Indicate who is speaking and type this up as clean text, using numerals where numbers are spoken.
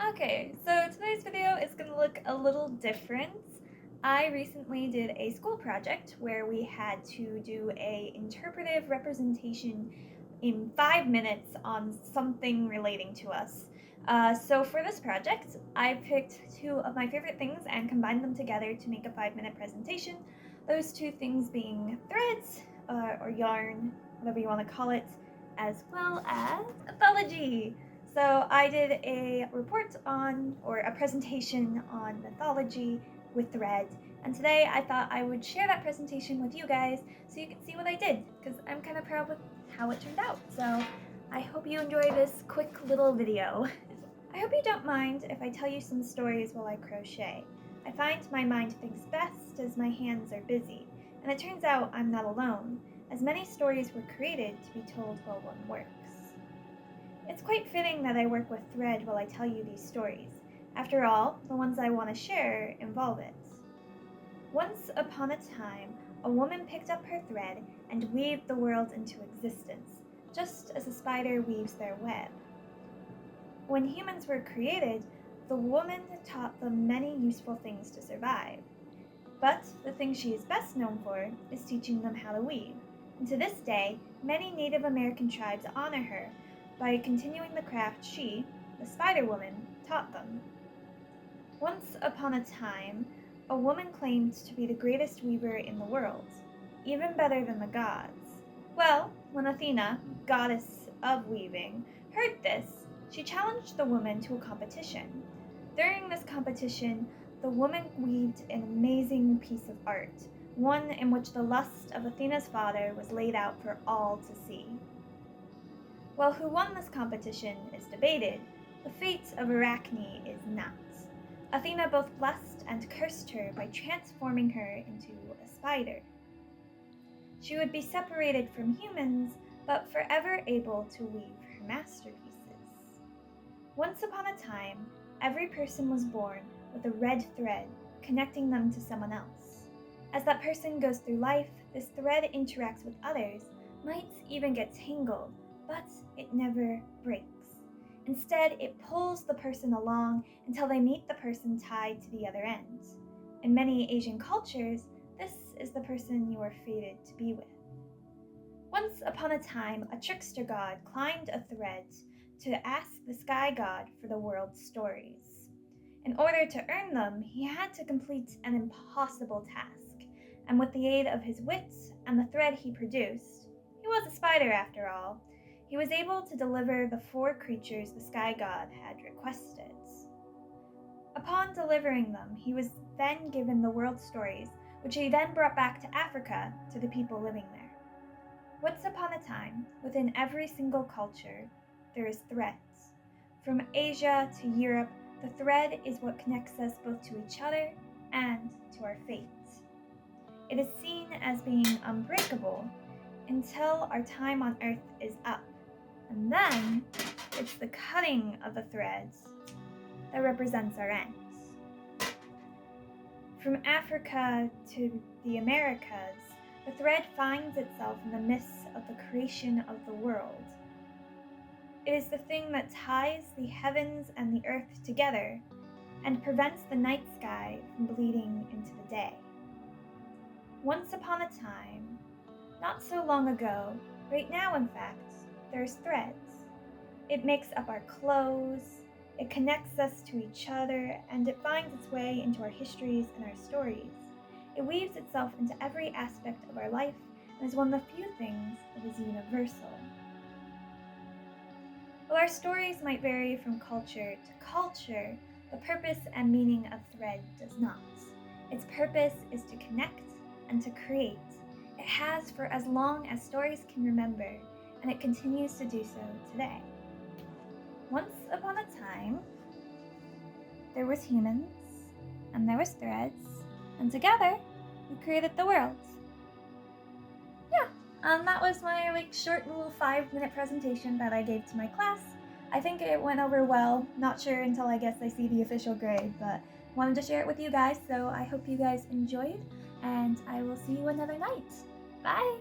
Speaker 1: Okay, so today's video is going to look a little different. I recently did a school project where we had to do a interpretive representation in 5 minutes on something relating to us. So for this project, I picked two of my favorite things and combined them together to make a 5-minute presentation. Those two things being threads, or yarn, whatever you want to call it, as well as mythology. So I did a report on, or a presentation on mythology with thread, and today I thought I would share that presentation with you guys so you can see what I did, because I'm kind of proud with how it turned out. So I hope you enjoy this quick little video. I hope you don't mind if I tell you some stories while I crochet. I find my mind thinks best as my hands are busy, and it turns out I'm not alone, as many stories were created to be told while one works. It's quite fitting that I work with thread while I tell you these stories. After all, the ones I want to share involve it. Once upon a time, a woman picked up her thread and weaved the world into existence, just as a spider weaves their web. When humans were created, the woman taught them many useful things to survive. But the thing she is best known for is teaching them how to weave. And to this day, many Native American tribes honor her by continuing the craft she, the Spider Woman, taught them. Once upon a time, a woman claimed to be the greatest weaver in the world, even better than the gods. Well, when Athena, goddess of weaving, heard this, she challenged the woman to a competition. During this competition, the woman weaved an amazing piece of art, one in which the lust of Athena's father was laid out for all to see. While who won this competition is debated, the fate of Arachne is not. Athena both blessed and cursed her by transforming her into a spider. She would be separated from humans, but forever able to weave her masterpieces. Once upon a time, every person was born with a red thread connecting them to someone else. As that person goes through life, this thread interacts with others, might even get tangled, but it never breaks. Instead, it pulls the person along until they meet the person tied to the other end. In many Asian cultures, this is the person you are fated to be with. Once upon a time, a trickster god climbed a thread to ask the sky god for the world's stories. In order to earn them, he had to complete an impossible task, and with the aid of his wits and the thread he produced, he was a spider after all, he was able to deliver the 4 creatures the sky god had requested. Upon delivering them, he was then given the world stories, which he then brought back to Africa to the people living there. Once upon a time, within every single culture, there is threads. From Asia to Europe, the thread is what connects us both to each other and to our fate. It is seen as being unbreakable until our time on Earth is up. And then, it's the cutting of the threads that represents our end. From Africa to the Americas, the thread finds itself in the midst of the creation of the world. It is the thing that ties the heavens and the earth together and prevents the night sky from bleeding into the day. Once upon a time, not so long ago, right now in fact, there's threads. It makes up our clothes, it connects us to each other, and it finds its way into our histories and our stories. It weaves itself into every aspect of our life and is one of the few things that is universal. While our stories might vary from culture to culture, the purpose and meaning of thread does not. Its purpose is to connect and to create. It has for as long as stories can remember, and it continues to do so today. Once upon a time, there was humans, and there was threads, and together, we created the world. Yeah, that was my short little 5-minute presentation that I gave to my class. I think it went over well. Not sure until I guess I see the official grade, but wanted to share it with you guys, so I hope you guys enjoyed, and I will see you another night. Bye!